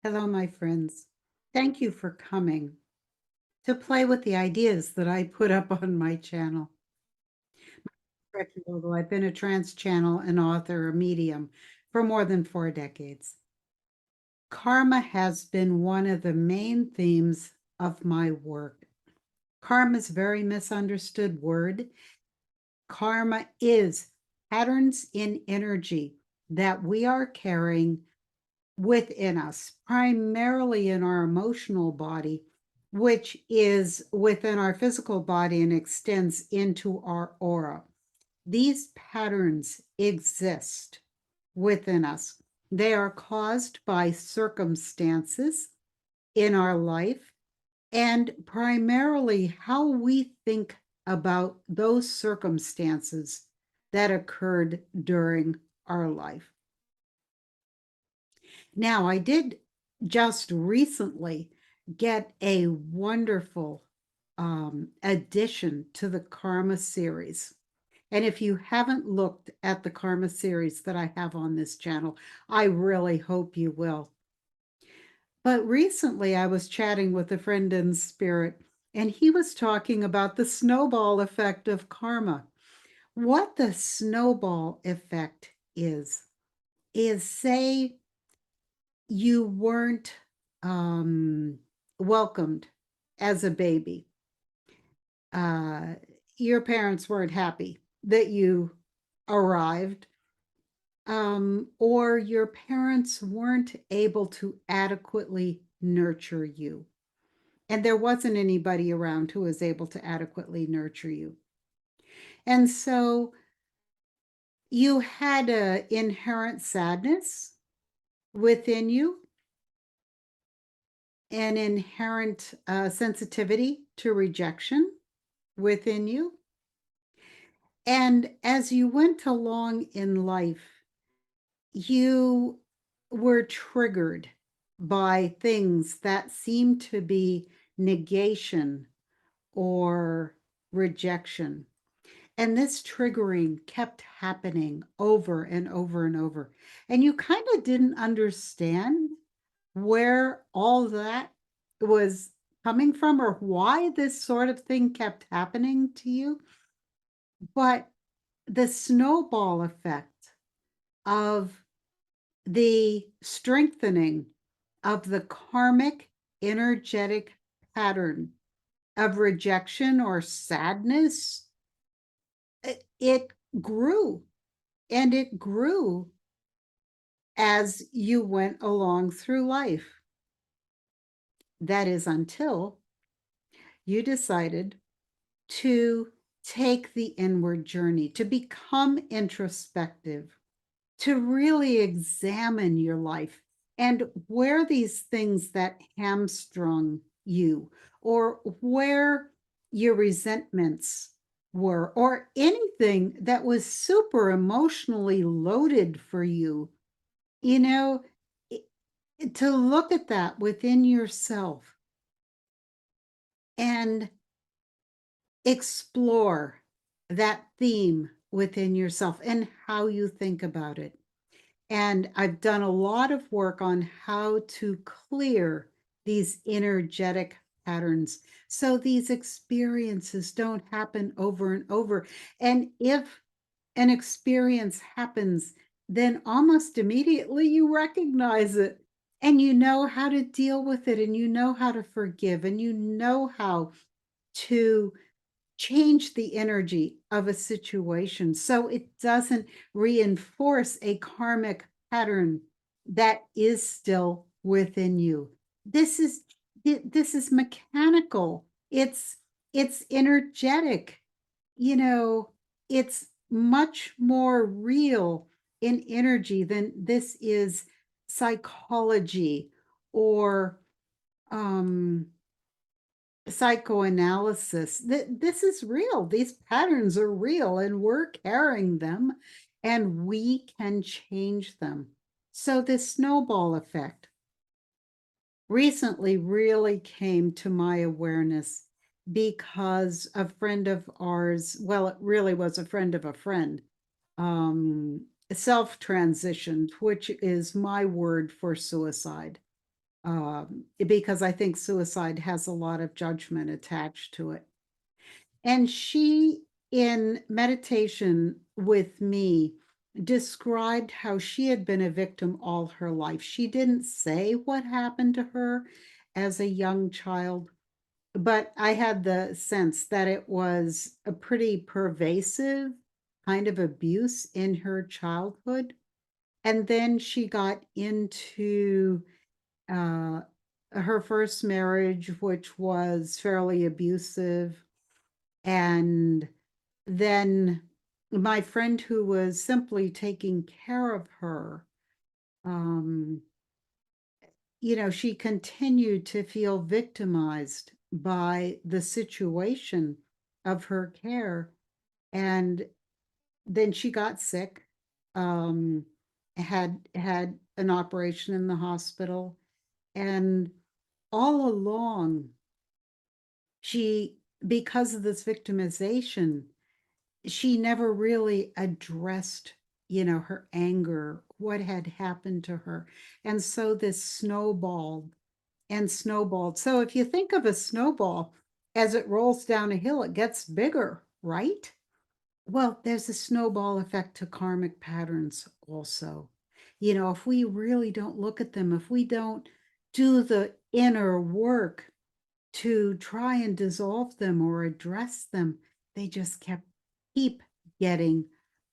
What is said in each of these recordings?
Hello, my friends. Thank you for coming to play with the ideas that I put up on my channel. Gretchen Vogel. I've been a trans channel, an author, a medium for more than 4 decades. Karma has been one of the main themes of my work. Karma is a very misunderstood word. Karma is patterns in energy that we are carrying within us, primarily in our emotional body, which is within our physical body and extends into our aura. These patterns exist within us. They are caused by circumstances in our life and primarily how we think about those circumstances that occurred during our life. Now, I did just recently get a wonderful addition to the Karma series. And if you haven't looked at the Karma series that I have on this channel, I really hope you will. But recently I was chatting with a friend in spirit, and he was talking about the snowball effect of karma. What the snowball effect is say you weren't welcomed as a baby. Uh, your parents weren't happy that you arrived, or your parents weren't able to adequately nurture you. And there wasn't anybody around who was able to adequately nurture you. And so you had an inherent sadness within you, an inherent sensitivity to rejection within you. And as you went along in life, you were triggered by things that seemed to be negation or rejection. And this triggering kept happening over and over and over. And you kind of didn't understand where all that was coming from or why this sort of thing kept happening to you. But the snowball effect of the strengthening of the karmic energetic pattern of rejection or sadness, it grew and it grew as you went along through life. That is until you decided to take the inward journey, to become introspective, to really examine your life and where these things that hamstrung you, or where your resentments were, or anything that was super emotionally loaded for you, you know, to look at that within yourself and explore that theme within yourself and how you think about it. And I've done a lot of work on how to clear these energetic patterns so these experiences don't happen over and over. And if an experience happens, then almost immediately you recognize it and you know how to deal with it and you know how to forgive and you know how to change the energy of a situation so it doesn't reinforce a karmic pattern that is still within you. This is this is mechanical. It's energetic. You know, it's much more real in energy than this is psychology or um psychoanalysis. This is real. These patterns are real and we're carrying them and we can change them. So this snowball effect recently really came to my awareness because a friend of ours, well, it really was a friend of a friend, self-transitioned, which is my word for suicide. because I think suicide has a lot of judgment attached to it. And she, in meditation with me, described how she had been a victim all her life. She didn't say what happened to her as a young child, but I had the sense that it was a pretty pervasive kind of abuse in her childhood. And then she got into uh, her first marriage, which was fairly abusive. And then my friend who was simply taking care of her, um, she continued to feel victimized by the situation of her care. And then she got sick, um, had an operation in the hospital, and all along, she, because of this victimization, she never really addressed, her anger, what had happened to her. And so this snowballed and snowballed. So if you think of a snowball, as it rolls down a hill, it gets bigger, right? Well, there's a snowball effect to karmic patterns also. If we really don't look at them, if we don't do the inner work to try and dissolve them or address them, they just keep getting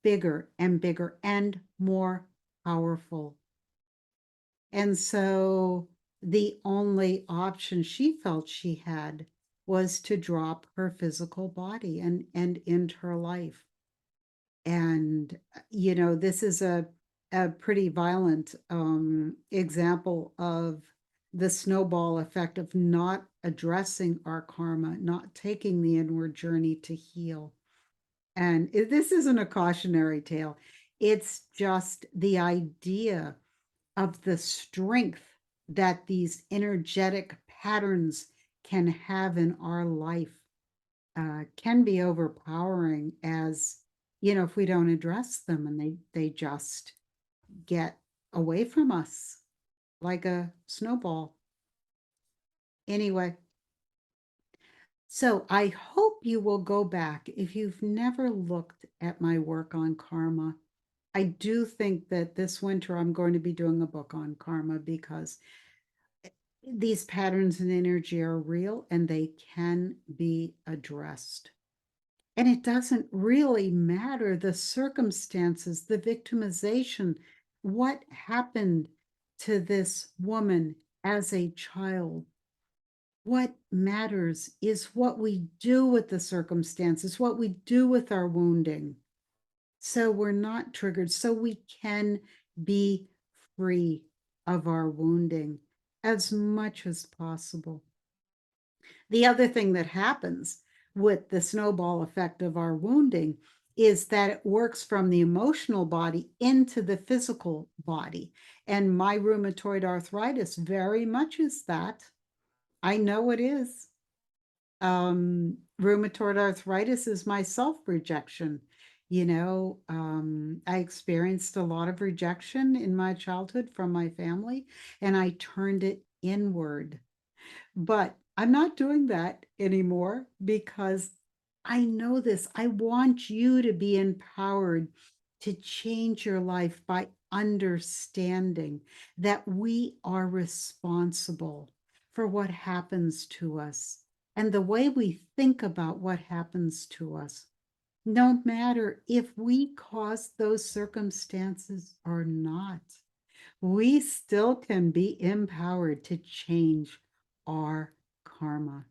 bigger and bigger and more powerful. And so the only option she felt she had was to drop her physical body and end her life. And this is a pretty violent example of the snowball effect of not addressing our karma, not taking the inward journey to heal. And this isn't a cautionary tale, it's just the idea of the strength that these energetic patterns can have in our life, can be overpowering, as if we don't address them, and they just get away from us like a snowball. Anyway, so I hope you will go back if you've never looked at my work on karma. I do think that this winter I'm going to be doing a book on karma, because these patterns and energy are real and they can be addressed. And it doesn't really matter the circumstances, the victimization, what happened to this woman as a child. What matters is what we do with the circumstances, what we do with our wounding. So we're not triggered, so we can be free of our wounding as much as possible. The other thing that happens with the snowball effect of our wounding is that it works from the emotional body into the physical body. And my rheumatoid arthritis very much is that. I know it is. Rheumatoid arthritis is my self-rejection. I experienced a lot of rejection in my childhood from my family, and I turned it inward. But I'm not doing that anymore because I know this. I want you to be empowered to change your life by understanding that we are responsible for what happens to us and the way we think about what happens to us. No matter if we cause those circumstances or not, we still can be empowered to change our karma.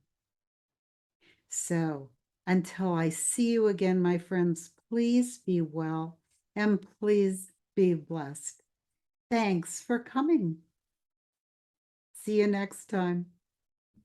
So until I see you again, my friends, please be well and please be blessed. Thanks for coming. See you next time.